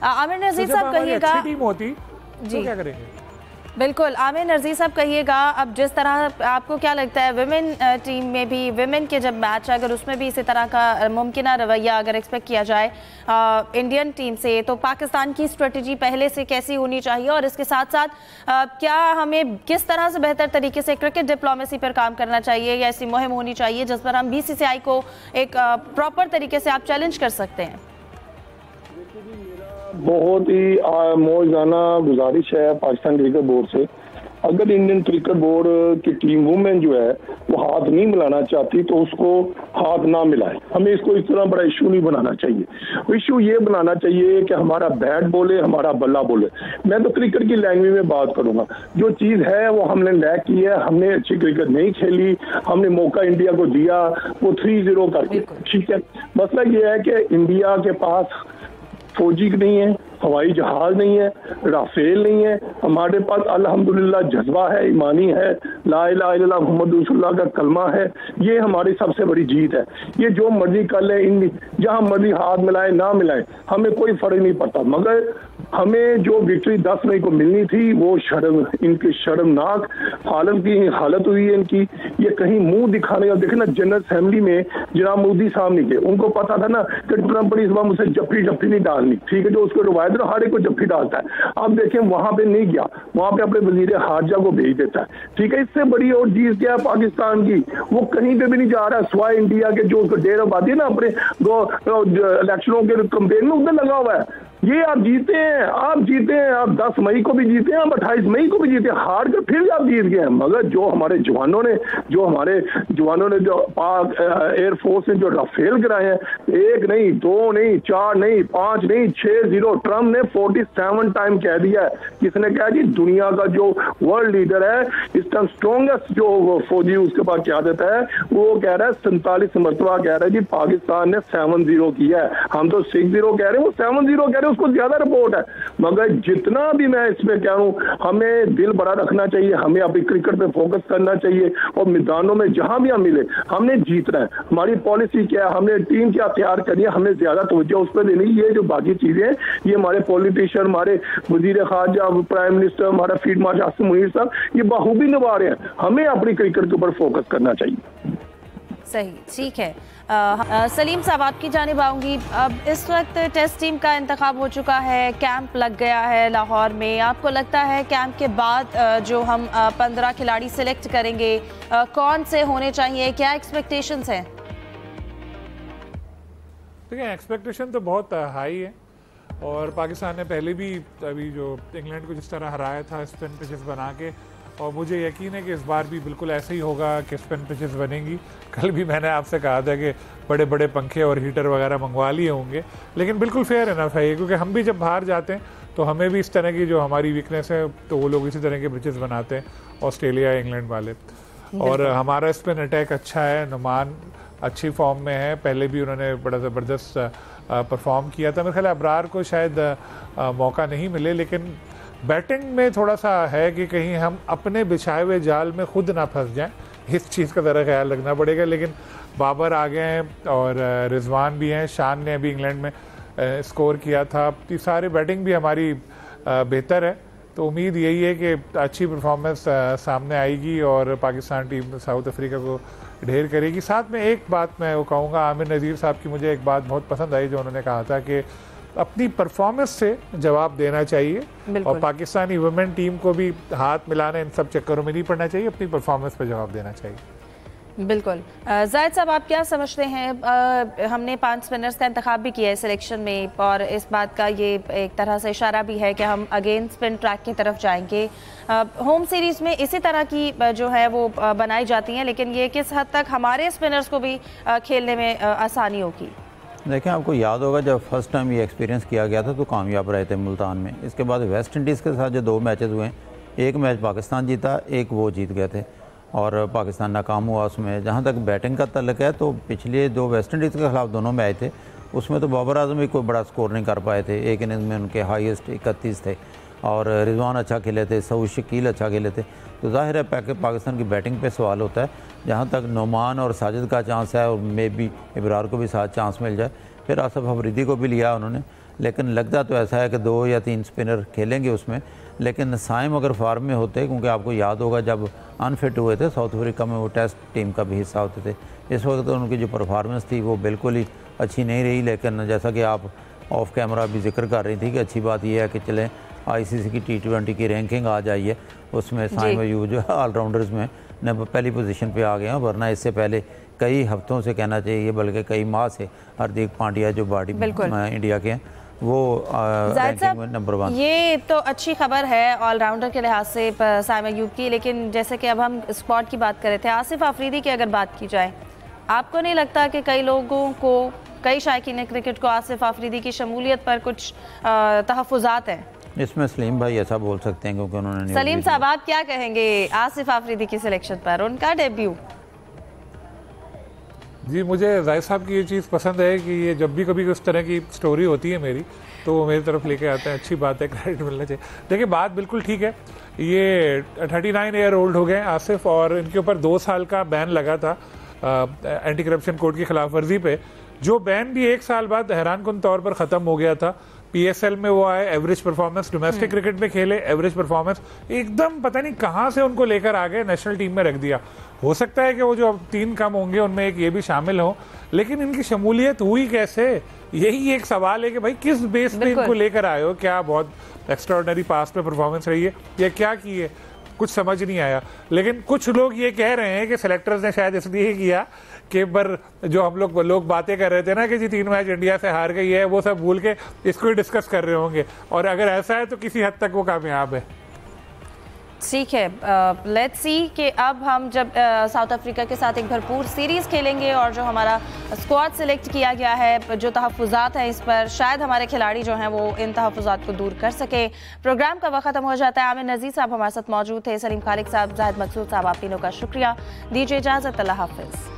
आमिर नज़ीर साहब कहिएगा, अच्छी टीम होती जी तो क्या करेंगे? बिल्कुल आमिर नज़ीर साहब कहिएगा, अब जिस तरह आपको क्या लगता है विमेन टीम में भी, विमेन के जब मैच है अगर उसमें भी इसी तरह का मुमकिन रवैया अगर एक्सपेक्ट किया जाए इंडियन टीम से, तो पाकिस्तान की स्ट्रेटजी पहले से कैसी होनी चाहिए, और इसके साथ साथ क्या हमें किस तरह से बेहतर तरीके से क्रिकेट डिप्लोमेसी पर काम करना चाहिए, या ऐसी मुहिम होनी चाहिए जिस पर हम BCCI को एक प्रॉपर तरीके से आप चैलेंज कर सकते हैं? बहुत ही मौजूदा गुजारिश है पाकिस्तान क्रिकेट बोर्ड से, अगर इंडियन क्रिकेट बोर्ड की टीम वुमेन जो है वो हाथ नहीं मिलाना चाहती तो उसको हाथ ना मिलाए। हमें इसको इस तरह बड़ा इशू नहीं बनाना चाहिए। इशू ये बनाना चाहिए कि हमारा बैट बोले, हमारा बल्ला बोले। मैं तो क्रिकेट की लैंग्वेज में बात करूंगा, जो चीज़ है वो हमने लैक की है, हमने अच्छी क्रिकेट नहीं खेली, हमने मौका इंडिया को दिया वो 3-0 करके, ठीक है। मसला ये है कि इंडिया के पास फौजी नहीं है, हवाई जहाज नहीं है, राफेल नहीं है, हमारे पास अल्हम्दुलिल्लाह जज्बा है, ईमानी है, ला इलाहा इल्लल्लाह मुहम्मद रसूलुल्लाह का कलमा है। ये हमारी सबसे बड़ी जीत है। ये जो मर्जी कर ले, जहां मर्जी हाथ मिलाए ना मिलाए, हमें कोई फर्क नहीं पड़ता, मगर हमें जो विक्ट्री 10 मई को मिलनी थी वो इनकी शर्मनाक हालत हुई है इनकी। ये कहीं मुंह दिखाने का, देखे ना जनरल असेंबली में जनाब मोदी साहब नहीं थे, उनको पता था ना कि ट्रंप ने इस बार मुझसे जफ्फी नहीं डालनी, ठीक है, जो उसको रवायत है हर एक को जफ्फी डालता है। अब देखें वहां पे नहीं गया, वहां पे अपने वजीर खारजा को भेज देता है, ठीक है। इससे बड़ी और चीज क्या है पाकिस्तान की, वो कहीं पे भी नहीं जा रहा, सिवाय इंडिया के जो उसको डेढ़ आबादी है ना अपने इलेक्शनों के कैंपेन में उधर लगा हुआ है। ये आप जीते हैं, आप 10 मई को भी जीते हैं, आप 28 मई को भी जीते हैं, हार कर फिर आप जीत गए हैं। मगर जो हमारे जवानों ने जो पाक एयरफोर्स ने जो राफेल गिराए हैं, 1 नहीं 2 नहीं 4 नहीं 5 नहीं 6-0, ट्रम्प ने 47 टाइम कह दिया है। किसने कहा जी? दुनिया का जो वर्ल्ड लीडर है, इस टाइम स्ट्रॉन्गेस्ट जो फौजी उसके पास क्या देता है, वो कह रहा है 47 मरतबा कह रहा है जी पाकिस्तान ने 7-0 किया है। हम तो 6-0 कह रहे हैं, वो 7-0 कह रहे हैं, उसको ज्यादा रिपोर्ट है। मगर जितना भी मैं इसमें कह रहा हूं, हमें दिल बड़ा रखना चाहिए, हमें अभी क्रिकेट पे फोकस करना चाहिए, और मैदानों में जहां भी हम मिले हमने जीतना है। हमारी पॉलिसी क्या है, हमने टीम क्या तैयार करनी है, हमने ज्यादा तवज्जो उस पर देनी। ये जो बाकी चीजें ये हमारे पॉलिटिशियन, हमारे वजीर खारजा, प्राइम मिनिस्टर, हमारा फील्ड मार्शल आसिम मुनीर साहब ये बखूबी निभा रहे हैं। हमें अपनी क्रिकेट के ऊपर फोकस करना चाहिए। सही, ठीक है। सलीम साहब आपकी जानिब आऊँगी। अब इस वक्त टेस्ट टीम का इंतखाब हो चुका है, कैंप लग गया है लाहौर में। आपको लगता है कैंप के बाद जो हम 15 खिलाड़ी सिलेक्ट करेंगे कौन से होने चाहिए, क्या एक्सपेक्टेशंस हैं? देखिए एक्सपेक्टेशन तो बहुत हाई है, और पाकिस्तान ने पहले भी अभी जो इंग्लैंड को जिस तरह हराया था स्पिन पिचेस बना के, और मुझे यकीन है कि इस बार भी बिल्कुल ऐसे ही होगा कि स्पिन पिचेस बनेंगी। कल भी मैंने आपसे कहा था कि बड़े बड़े पंखे और हीटर वगैरह मंगवा लिए होंगे, लेकिन बिल्कुल फेयर इनफ है ये, क्योंकि हम भी जब बाहर जाते हैं तो हमें भी इस तरह की जो हमारी वीकनेस है तो वो लोग इसी तरह के पिचेस बनाते हैं, ऑस्ट्रेलिया इंग्लैंड वाले। और हमारा स्पिन अटैक अच्छा है, नुमान अच्छी फॉर्म में है, पहले भी उन्होंने बड़ा ज़बरदस्त परफॉर्म किया था। मेरे ख्याल अबरार को शायद मौका नहीं मिले, लेकिन बैटिंग में थोड़ा सा है कि कहीं हम अपने बिछाए हुए जाल में खुद ना फंस जाएं, इस चीज़ का ज़रा ख्याल रखना पड़ेगा। लेकिन बाबर आ गए हैं और रिजवान भी हैं, शान ने अभी इंग्लैंड में स्कोर किया था, ये सारे बैटिंग भी हमारी बेहतर है, तो उम्मीद यही है कि अच्छी परफॉर्मेंस सामने आएगी और पाकिस्तान टीम साउथ अफ्रीका को ढेर करेगी। साथ में एक बात मैं वो कहूँगा, आमिर नज़ीर साहब की मुझे एक बात बहुत पसंद आई जो उन्होंने कहा था कि अपनी परफॉर्मेंस से जवाब देना चाहिए, और पाकिस्तानी वुमेन टीम को भी हाथ मिलाना इन सब चक्करों में नहीं पड़ना चाहिए, अपनी परफॉर्मेंस पे जवाब देना चाहिए। बिल्कुल। जाहिद साहब आप क्या समझते हैं, हमने 5 स्पिनर्स का इंतखाब भी किया है सिलेक्शन में, और इस बात का ये एक तरह से इशारा भी है कि हम अगेन स्पिन ट्रैक की तरफ जाएंगे। होम सीरीज़ में इसी तरह की जो है वो बनाई जाती हैं, लेकिन ये किस हद तक हमारे स्पिनर्स को भी खेलने में आसानी होगी? देखें, आपको याद होगा जब फर्स्ट टाइम ये एक्सपीरियंस किया गया था तो कामयाब रहे थे मुल्तान में। इसके बाद वेस्ट इंडीज़ के साथ जो 2 मैचेस हुए, एक मैच पाकिस्तान जीता, एक वो जीत गए थे और पाकिस्तान नाकाम हुआ उसमें। जहाँ तक बैटिंग का तल्लक है तो पिछले 2 वेस्ट इंडीज़ के खिलाफ दोनों मैच थे, उसमें तो बाबर आजम भी कोई बड़ा स्कोर नहीं कर पाए थे। एक इनिंग्स में उनके हाईएस्ट 31 थे, और रिजवान अच्छा खेले थे, सऊद शकील अच्छा खेले थे। तो जाहिर है पाकिस्तान की बैटिंग पे सवाल होता है। जहाँ तक नोमान और साजिद का चांस है, और मे बी इब्रार को भी साथ चांस मिल जाए, फिर आसफ अफरीदी को भी लिया उन्होंने, लेकिन लगता तो ऐसा है कि 2 या 3 स्पिनर खेलेंगे उसमें। लेकिन साइम अगर फॉर्म में होते, क्योंकि आपको याद होगा जब अनफिट हुए थे साउथ अफ्रीका में, वो टेस्ट टीम का भी हिस्सा होते थे, इस वक्त तो उनकी जो परफॉर्मेंस थी वो बिल्कुल ही अच्छी नहीं रही। लेकिन जैसा कि आप ऑफ कैमरा भी जिक्र कर रही थी कि अच्छी बात यह है कि चलें ICC की T20 की रैंकिंग आ जाइए, उसमें साइम अयूब जो है ऑलराउंडर्स में न पहली पोजीशन पे आ गए हैं, वरना इससे पहले कई हफ्तों से कहना चाहिए, बल्कि कई माह से हार्दिक पांड्या जो बॉडी इंडिया के हैं वो रैंकिंग में नंबर 1। ये तो अच्छी खबर है ऑलराउंडर के लिहाज से साइम अयूब की, लेकिन जैसे कि अब हम स्क्वाड की बात कर रहे थे, आसिफ अफरीदी की अगर बात की जाए, आपको नहीं लगता कि कई लोगों को, कई शायकीन क्रिकेट को आसिफ अफरीदी की शमूलियत पर कुछ तहफ़्फ़ुज़ात हैं? इसमें सलीम भाई ऐसा बोल सकते हैं क्योंकि उन्होंने। सलीम साहब आप क्या कहेंगे आसिफ अफरीदी की सिलेक्शन पर, उनका डेब्यू? जी, मुझे जाहिद साहब की ये चीज़ पसंद है कि ये जब भी कभी उस तरह की स्टोरी होती है मेरी, तो वो मेरी तरफ लेके आते हैं। अच्छी बात है, क्रेडिट मिलना चाहिए। देखिए, बात बिल्कुल ठीक है। ये 39 ईयर ओल्ड हो गए आसिफ, और इनके ऊपर 2 साल का बैन लगा था एंटी करप्शन कोड की खिलाफ वर्जी पे, जो बैन भी 1 साल बाद हैरानकुन तौर पर ख़त्म हो गया था। PSL में वो आए, एवरेज परफॉर्मेंस, डोमेस्टिक क्रिकेट में खेले, एवरेज परफॉर्मेंस, एकदम पता नहीं कहां से उनको लेकर आ गए, नेशनल टीम में रख दिया। हो सकता है कि वो जो 3 कम होंगे उनमें एक ये भी शामिल हो, लेकिन इनकी शमूलियत हुई कैसे, यही एक सवाल है कि भाई किस बेस पे इनको लेकर आए हो? क्या बहुत एक्स्ट्राऑर्डिनरी पास पे परफॉर्मेंस रही है या क्या की है, कुछ समझ नहीं आया। लेकिन कुछ लोग ये कह रहे हैं कि सेलेक्टर्स ने शायद इसलिए किया कि पर जो हम लोग बातें कर रहे थे ना कि जी 3 मैच इंडिया से हार गई है, वो सब भूल के इसको ही डिस्कस कर रहे होंगे, और अगर ऐसा है तो किसी हद तक वो कामयाब है। ठीक है, लेट्स सी कि अब हम जब साउथ अफ्रीका के साथ एक भरपूर सीरीज़ खेलेंगे और जो हमारा स्क्वाड सिलेक्ट किया गया है, जो तहफ़्फ़ुज़ात हैं इस पर, शायद हमारे खिलाड़ी जो हैं वो इन तहफ़्फ़ुज़ात को दूर कर सके। प्रोग्राम का वक्त ख़त्म हो जाता है। आमिर नज़ीर साहब हमारे साथ मौजूद थे, सलीम खालिक साहब, जाहिद मकसूद साहब, आप तीनों का शुक्रिया। दीजिए इजाज़त, अल्लाह हाफ़िज़।